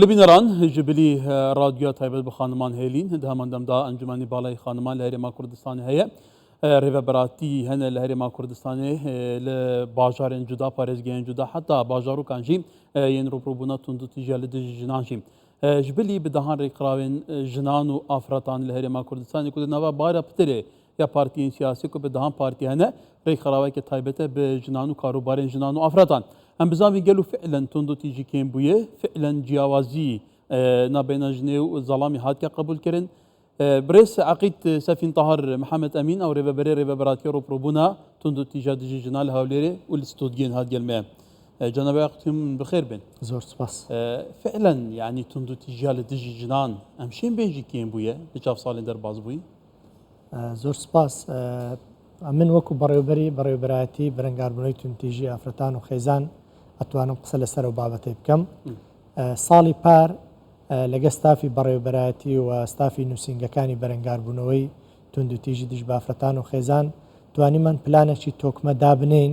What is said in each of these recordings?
لبنان جبلي راديو تایبەت بە خانمان هێلین هەمەندەمدا ئەنجومەنی باڵای خانمان لە هەرێما کوردستانی هەیە ڕێڤەبەراتی هەنە لە هەرێما کوردستانی لە باژارên cuda parێزگەیان cuda heta bajarokan jî yên rûpirûbûna tundutîjiya li dijî jinan jî ji bilî bi dehan rêkiravên jinan û afretan li herêma Kurdistanê ku di nava bara pitirê ya partiyên siyasî ku bi dehan partî hene rêkiraveke taybet e bi jinan û karûbarên jinan û afretan. Em bizavî gelo fi'len tundutîjî kêm bûye fi'len ciyawazî nabêna jinê û zalamî hatiye qebûl kirin. Birêz Eqîd Sefîn Tahar Mihemed Emîn ew rêveberê rêveberatiya rûpirûbûna tundutîjiya dijî jinan li Hewlêrê û li stûdiyên hat gelme. Cenab-ı Eqîd bixêr bin. Zor spas. Fi'len yani tundutîjiya li dijî jinan em şên bêjî kêm bûye li çav salên derbas bûyî? Zor spas. Min wekû berêveberiyatî birengarbûnê tundutîjî afretan û xêzan etwanim qise li ser ew babetê bikim. Salî par لەگە ستافی بەڕێوەبەرایەتی و ستافی نووسینگەکانی بەرەنگاربوونەوەی توندوتیژی دژ بە ئافرەتان و خێزان توانیمان پلانێکی تۆکمە دابنین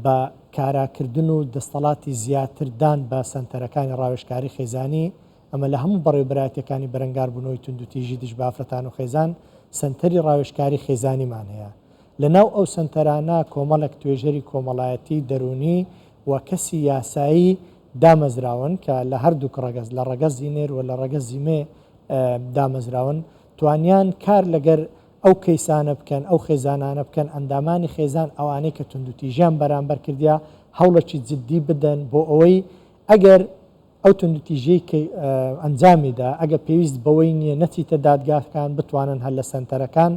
بە کاراکردن و دەستەڵاتی زیاتردان بە سەنتەرەکانی ڕاوێژکاری خێزانی ئەمە لە هەموو بەڕێوەبەرایەتەکانی بەرەنگاربوونەوەی توندوتیژی دژ بە ئافرەتان و خێزان سەنتەری ڕاوێژکاری خێزانیمان هەیە. لەناو ئەو سەنتەرانە کۆمەڵێک توێژەری کۆمەڵایەتی دەرونی و کەسی یاسایی دامەزراون کە لە هەردوو ڕەگەز لە ڕەگەز زینێر و لە ڕەگەز زیمێ دامەزراون توانیان کار لەگەر ئەو کەیسانە بکەن ئەو خێزانانە بکەن ئەندامانی خێزان ئەوانەی کە توندوتیژیان بەرامبەر کردیا هەوڵێکی جددی بدەن بۆ ئەوەی ئەگەر ئەو توندوتیژەی ئەنجامیدا ئەگە پێویست بەوەی نییە نەچیتە دادگاکان بتوانن هەر لە سەنتەرەکان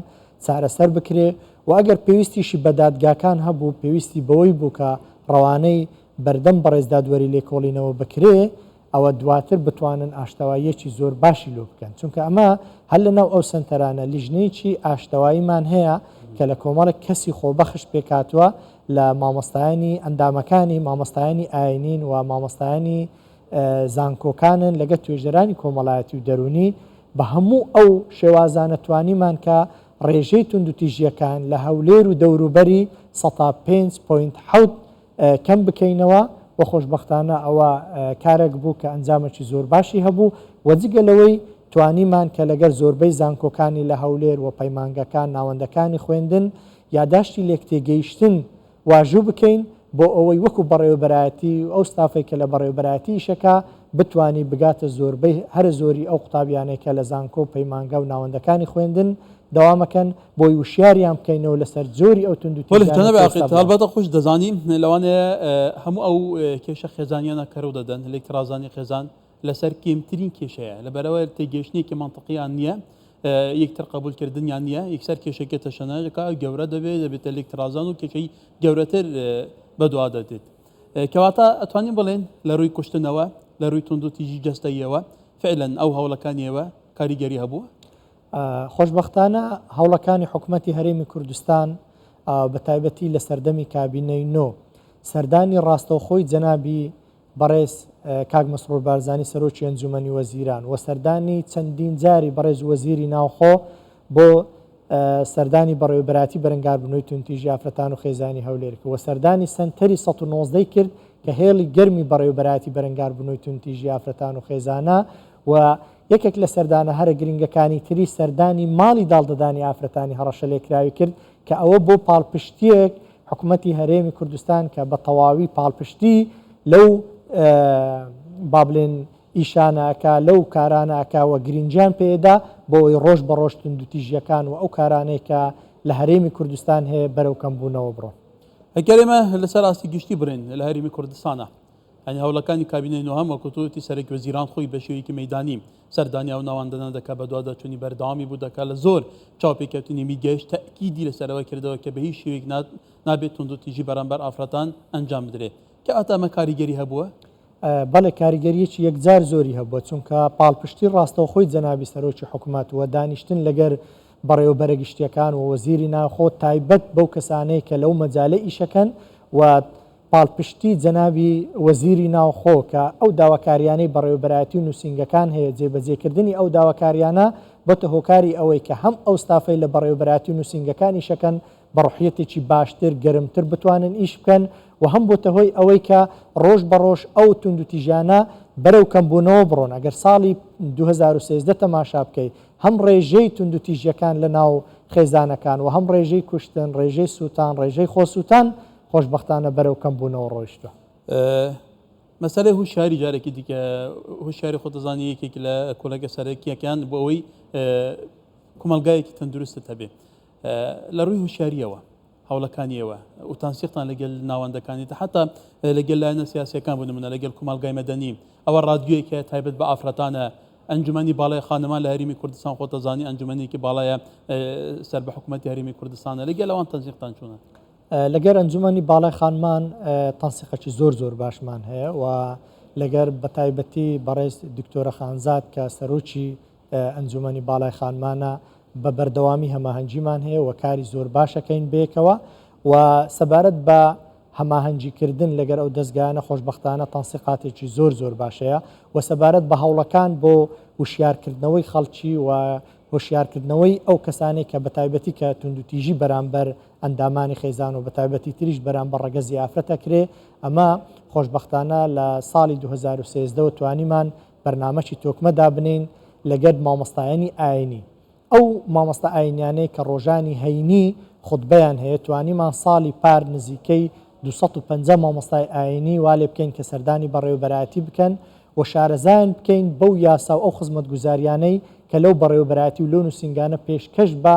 چارەسەر بکرێ و ئەگەر پێویستیشی بە دادگاکان هەبوو پێویستی بەوەی بوو کە ڕەوانەی بەردەم بەڕێزدادوەری لێکۆڵینەوە بکرێ ئەوە دواتر بتوانن ئاشتەواییەکی زۆر باشی لۆ بکەن چونکە ئەمە هەر لەناو ئەو سەنتەرانە لیژنەیەکی ئاشتەواییمان هەیە کە لە کۆمەڵێک کەسی خۆبەخش پێکاتوە لە مامۆستایانی ئەندامەکانی مامۆستایانی ئاینین و مامۆستایانی زانکۆکانن لەگە توێژەرانی کۆمەڵایەتی و دەرونی بە هەموو ئەو شێوازانە توانیمان کە ڕێژەی توندوتیژیەکان لە هەولێر و دەوروبەری 5.7 کەم بکەینەوە بە خۆشببختانە ئەوە کارێک بوو کە ئەنجامێکی زۆر باشی هەبوو وەجگەلەوەی توانیمان کە لەگەر زۆربەی زانکۆکانی لە هەولێر و پەیمانگەکان ناوەندەکانی خوێندن یاداشتی لێکتێگەیشتن واژوو بکەین بۆ ئەوەی وەکو بەڕێوەبەرایەتی ئەو ستافێک کە لە بەڕێوەبەرایەتی شەکە بتوانی بگاتە زۆربەی هەر زۆری ئەو قوتابیانێکە لە زانکۆ و پەیمانگە و ناوەندەکانی خوێندن دەوامەکەن بۆی وشیاریان بکەینەوە لەسەر زۆری ئەو توندوتیالبەتە خۆش دەزانیم لەوانەیە هەموو ئەو کێشە خێزانیانە کەرەوە دەدەن ئەلێکترازانی خێزان لەسەر کێمترین کێشەیە لەبەرەوە تێگەشتنێکی منطقیان نییە یەکتر قبولکردنیان نییە یەکسەر کێشەکە تەشەنەکە گەورە دەبێت ئەلێکترازان و کێشەی گەورەتر بەدوا دەدێت کەواتە ئەتوانین بڵێن لە ڕووی کوشتنەوە لە ڕووی توندوتیژی جەستەیەوە فعلەن ئەو هەوڵەکانیەوە کاریگەری هەبووە خۆشببختانە هەوڵەکانی حکوومەتی هەرێمی کوردستان بە تایبەتی لە سەردەمی کابینەی نۆ سەردانی ڕاستەوخۆی جەنابی بەڕێز کاک مەسرور بارزانی سەرۆکی ئەنجومەنی وەزیران و سەردانی چەندین جاری بەڕێز وەزیری ناوخۆ بۆ سەردانی بەڕێوەبەراتی بەرەنگاربوونەوەی توندوتیژی ئافرەتان و خێزانی هەولێر و سەردانی سەنتەری 190 کرد کە هێڵی گەرمی بەڕێوەبەراتی بەرەنگاربوونەوەی توندوتیژی ئافرەتان و خێزانە و یەکێک لە سەردانە هەرە گرنگەکانی تری سەردانی ماڵی داڵدەدانی ئافرەتانی هەڕەشە لێکراوی کرد کە ئەوە بۆ پاڵپشتیەک حکوومەتی هەرێمی کوردستان کە بە تەواوی پاڵپشتی لەو بابلێن ئیشانەکە لەو کارانەکەوە گرنجیان پێدا بۆ ئەوی ڕۆژ بە ڕۆژ توندوتیژیەکان و ئەو کارانەی کە لە هەرێمی کوردستان هەیە بەرەو کەمبوونەوە بڕۆ ئەگەرێمە لەسەر ئاستی گشتی بڕێن لە هەرێمی کوردستانە ئەنی هەوڵەکانی کابینەی نۆ هەم وەکوتوتی سەرک وەزیران خۆی بە شێوەیەکی مەیدانی سەردانی ئەو ناوەندانە دەکات بە دواداچوونی بەردەوامی بوو دەکات لە زۆر چاوپێکەوتنی میگەشت تەئکیدی لەسەرەوە کردەوە کە بە هیچ شێوەیەک نابێت توندوتیژی بەرامبەر ئافرەتان ئەنجام بدرێت کە ئەمە کاریگەری هەبووە بەڵێ کاریگەریەکی یەکجار زۆری هەبووە چونکە پاڵپشتی ڕاستەوخۆی جەنابی سەرۆکی حکوومەت وە دانیشتن لەگەر بەڕێوەبەرە گشتیەکان و وەزیری ناوخۆ تایبەت بەو کەسانەی کە لەو مەجالە ئیشەکەن و پاڵپشتی جەنابی وەزیری ناوخۆ کە ئەو داواکاریانەی بەڕێوەبەرایەتی و نووسینگەکان هەیە جێبەجێکردنی ئەو داواکاریانە بۆتە هۆکاری ئەوەی کە هەم ئەو ستافەی لە بەڕێوەبەرایەتی و نووسینگەکانی شەکەن بە ڕوحیەتێکی باشتر گەرمتر بتوانن ئیش بکەن و هەم بۆتە هۆی ئەوەی کە ڕۆژ بە ڕۆژ ئەو توندوتیژانە بەرەو کەمبوونەوە بڕۆن. ئەگەر ساڵی 2013 تەماشا بکەیت هەم ڕێژەی توندوتیژیەکان لە ناو خێزانەکان و هەم ڕێژەی کوشتن، ڕێژەی سووتان، ڕێژەی خۆسووتان خۆشببختانە بەرەو کەمبوونەوە ڕۆیشتوە. مەسەلەی هوشیاری جارێکی دیکە هوشیاری خۆتەزانی یەکێک لە کۆلەگە سەرەکیەکان بۆ ئەوەی کۆمەلگایەکی تەندروستت هەبێ لە ڕووی هوشیاریەوە هەوڵەکانیەوە و تانسیقتان لەگەل ناوەندەکانیتە حتا لەگەل لایەنە سیاسیەکان بوون منە لەگەل کۆمەلگای مەدەنی ئەوە ڕادیۆیەکە تایبەت بە ئافرەتانە ئەنجومەنی باڵای خانەمان لە هەرێمی کوردستان خۆتەزانی ئەنجومەنێکی باڵایە سەر بە حکوومەتی هەرێمی کوردستانە لەگەل ئەوان تەنسیقتان چوونە لەگەر ئەنجومەنی باڵای خانمان تەنسیقێکی زۆر باشمان هەیە و لەگەر بەتایبەتی بەڕێز دکتۆرە خانزاد کە سەرۆکی ئەنجومەنی باڵای خانمانە بە بەردەوامی هەماهەنگیمان هەیە و کاری زۆر باشەکەین بێکەوە و سەبارەت بە هەماهەنگیکردن لەگەر ئەو دەستگایانە خۆشببختانە تەنسیقاتێکی زۆر باشەیە و سەبارەت بە هەوڵەکان بۆ وشیارکردنەوەی خەڵکی و هۆشیارکردنەوەی ئەو کەسانی کە بەتایبەتی کە توندوتیژی بەرامبەر ئەندامانی خێزان و بەتایبەتی تریش بەرامبەر ڕەگەزی ئافرەتەکرێ ئەمە خۆشببختانە لە ساڵی 2013 توانیمان بەرنامەی تۆکمەدا بنین لەگەر مامۆستایانی ئاینی ئەو مامۆستا ئاینیانەی کە ڕۆژانی هەینی خوتبەیان هەیە توانیمان ساڵی پار نزیکەی 250 مامۆستای ئاینی وا لێ بکەین کە سەردانی بەڕێوەبەرایەتی بکەن و شارەزایان بکەین بەو یاسا و ئەو خزمەتگوزاریانەی کە لەو بەڕێوەبەرایەتی و لەو نووسنگانە پێشکەش بە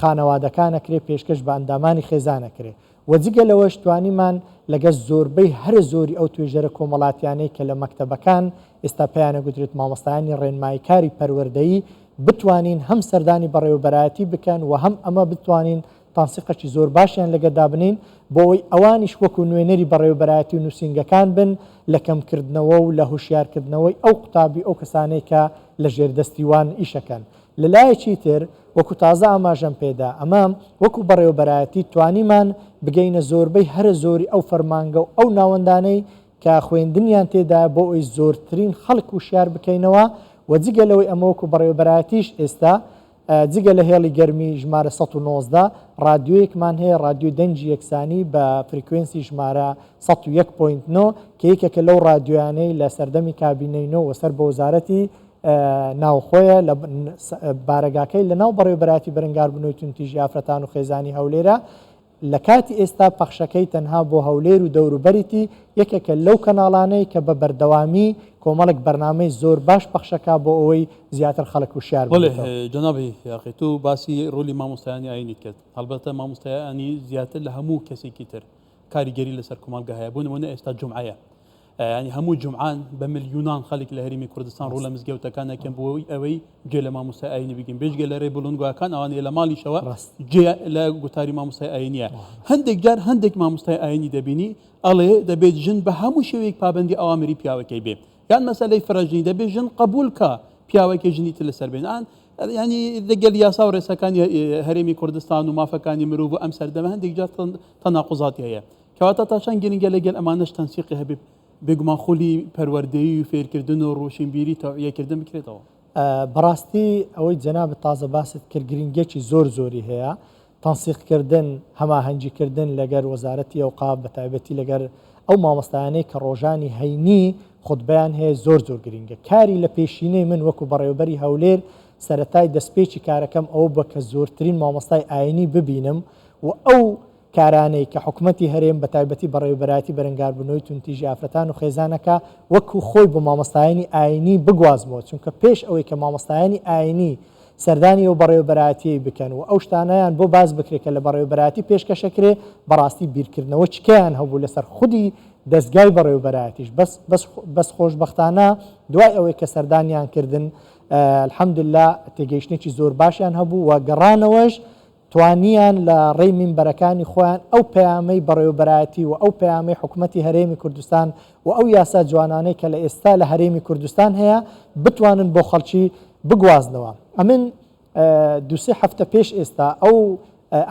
خانەوادەکانەکرێ پێشکەش بە ئەندامانی خێزانەکرێ و جگە لەوەش توانیمان لەگەڵ زۆربەی هەر زۆری ئەو توێژەرە کۆمەڵاتیانەی کە لە مەکتەبەکان ئێستا پێیانە گوترێت مامۆستایانی ڕێنماییکاری پەروەردەیی بتوانین هەم سەردانی بەڕێوەبەرایەتی بکەن و هەم ئەمە بتوانین تەنسیقێکی زۆر باشیان لەگەدا بنین بۆ ئەوەی ئەوانیش وەکو نوێنەری بەڕێوەبەرایەتی و نووسنگەکان بن لە کەمکردنەوە و لە هوشیارکردنەوەی ئەو قوتابی ئەو کەسانەی کە لە ژێردەستیوان ئیشەکەن. لەلایەکی تر وەکو تازە ئاماژەم پێدا ئەمە وەکو بەڕێوەبەرایەتی توانیمان بگەینە زۆربەی هەر زۆری ئەو فەرمانگە و ئەو ناوەندانەی کە خوێندنیان تێدا بۆ ئەوی زۆرترین خەڵک وشیار بکەینەوە و جگە لەوەی ئەمە وەکو بەڕێوەبەرایەتیش ئێستا جگە لە هێڵی گەرمی ژمارە 1990 رادیۆیەکمان هەیە رادیۆ دەنجی یەکسانی بە فریکوێنسی ژمارە 101.9 کە یەکێکە لەو رادیۆیانەی لە سەردەمی کابینەینەوە و سەر بە وەزارەتی ناوخۆیە لە بارەگاکەی لە ناو بەڕێوەبەرایەتی بەرەنگاربوونەوەی توندوتیژی ئافرەتان و خێزانی هەولێرە لە کاتی ئێستا پەخشەکەی تەنها بۆ هەولێر و دەوروبەریتی یەکێکە لەو کەناڵانەی کە بە بەردەوامی کۆمەڵک بەرنامەی زۆر باش پەخشەکە بۆ ئەوەی زیاتر خەڵک وشیار بێت. جەنابی یاقی تو باسی ڕۆلی مامۆستایانی ئاینیت کرد هەڵبەتە مامۆستایانی زیاتر لە هەموو کەسێکی تر کاریگەری لەسەر کۆمەلگا هەیە بوون نمونە ئێستا جومعەیە ینی هەموو جومعان بە ملیونان خەڵک لە هەرێمی کوردستان ڕوو لە مزگەوتەکانەکەن بۆ ئەوەی گوێ لە مامۆستای ئاینی بگین بێژگە لە ڕێ بڵندگوەکان ئەوانەیە لە ماڵیشەوە گوێ لە گوتاری مامۆستای ئاینیە هەندێک جار هەندێک مامۆستای ئاینی دەبینی ئەڵێ دەبێت ژن بە هەموو شێوەیەک پابندی ئەوامری پیاوەکەی بێ یان مەسەلەی فرەژنی دەبێت ژن قبول کە پیاوەکی ژنی تر لەسەر بێنان ینی دەگەل یاسا و ڕێسەکانی هەرێمی کوردستان و مافەکانی مرۆڤ ئەم سەردەمە هەندێک جار تەناقوزاتی هەیە کەواتە تاشان گرنگە لەگەل ئەمانەش تەنسیقی هەبێ بێگومان خۆلی پەروەردەیی و فێرکردن و ڕۆشنبیری تەوعیەکردن بکرێتەوە. بەڕاستی ئەوەی جەنابەت تازە باست کرد گرنگێکی زۆری هەیە تەنسیقکردن هەماهەنگیکردن لەگەر وەزارەتی ئەوقاف بەتایبەتی لەگەر ئەو مامۆستایانەی کە ڕۆژانی هەینی خوتبەیان هەیە زۆر گرنگە کاری لە پێشینەی من وەکو بەڕێوەبەری هەولێر سەرەتای دەستپێکی کارەکەم ئەو بە کە زۆرترین مامۆستای ئاینی ببینم و ئەو کارانەی کە حکوومەتی هەرێم بەتایبەتی بەڕێوەبەرایەتی بەرەنگاربوونەوەی توندوتیژی ئافرەتان و خێزانەکە وەکو خۆی بۆ مامۆستایانی ئاینی بگوازمەوە چونکە پێش ئەوەی کە مامۆستایانی ئاینی سەردانی و بەڕێوەبەرایەتی بکەن و ئەو شتانەیان بۆ باز بکرێت کە لە بەڕێوەبەرایەتی پێشکەشەکرێ بەڕاستی بیرکردنەوە چکیان هەبوو لەسەر خودی دەستگای بەڕێوەبەرایەتیش بەس خۆشبەختانە دوای ئەوەی کە سەردانیان کردن الحەمدوللا تێگەیشتێکی زۆر باشیان هەبوو و گەڕانەوەش توانیان لە ڕێی مینبەرەکانی خۆیان ئەو پەیامەی بەڕێوەبەرایەتی و ئەو پەیامەی حکوومەتی هەرێمی کوردستان و ئەو یاسا جوانانەی کە لە ئێستا لە هەرێمی کوردستان هەیە بتوانن بۆ خەڵکی بگوازنەوە. ئەمن دوسێ هەفتە پێش ئێستا ئەو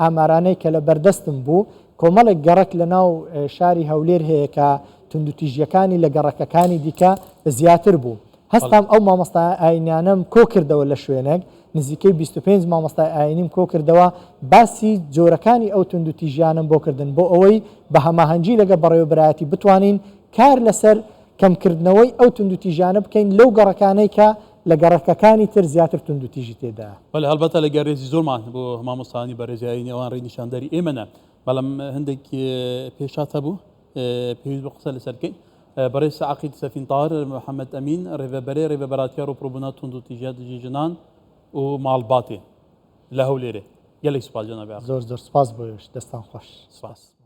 ئامارانەی کە لە بەردەستم بوو کۆمەڵێک گەڕک لە ناو شاری هەولێر هەیە کە توندوتیژیەکانی لە گەڕەکەکانی دیکە زیاتر بوو هەستام ئەو مامۆستای ئاینیانم کۆ کردەوە لە شوێنێک نزیکەی 25 مامۆستای ئاینیم کۆ کردەوە باسی جۆرەکانی ئەو توندوتیژیانم بۆ کردن بۆ ئەوەی بە هەماهەنگی لەگە بەڕێوەبەرایەتی بتوانین کار لەسەر کەمکردنەوەی ئەو توندوتیژانە بکەین لەو گەڕەکانەی کە لە گەڕەکەکانی تر زیاتر توندوتیژی تێدا. بەڵێ هەڵبەتە لەگەر ڕێزی زۆرمان بۆ مامۆستانی بەڕێزایی نێوان ڕێی نیشانداری ئێمەە بەڵام هەندێک پێشات هەبوو پێویست بە قسە لەسەرکەین بەڕێز سەعقید سەفینتار محەممەد ئەمین ڕێڤەبەرێ ڕێڤەبەراتیار و پرۆبوونا توندوتیژیا دژی ژنان و ماڵباتێ لە هەولێرێ گەلێک سوپاس جەناب زۆر زۆر سپاس بۆیش دەستان خۆش سپاس.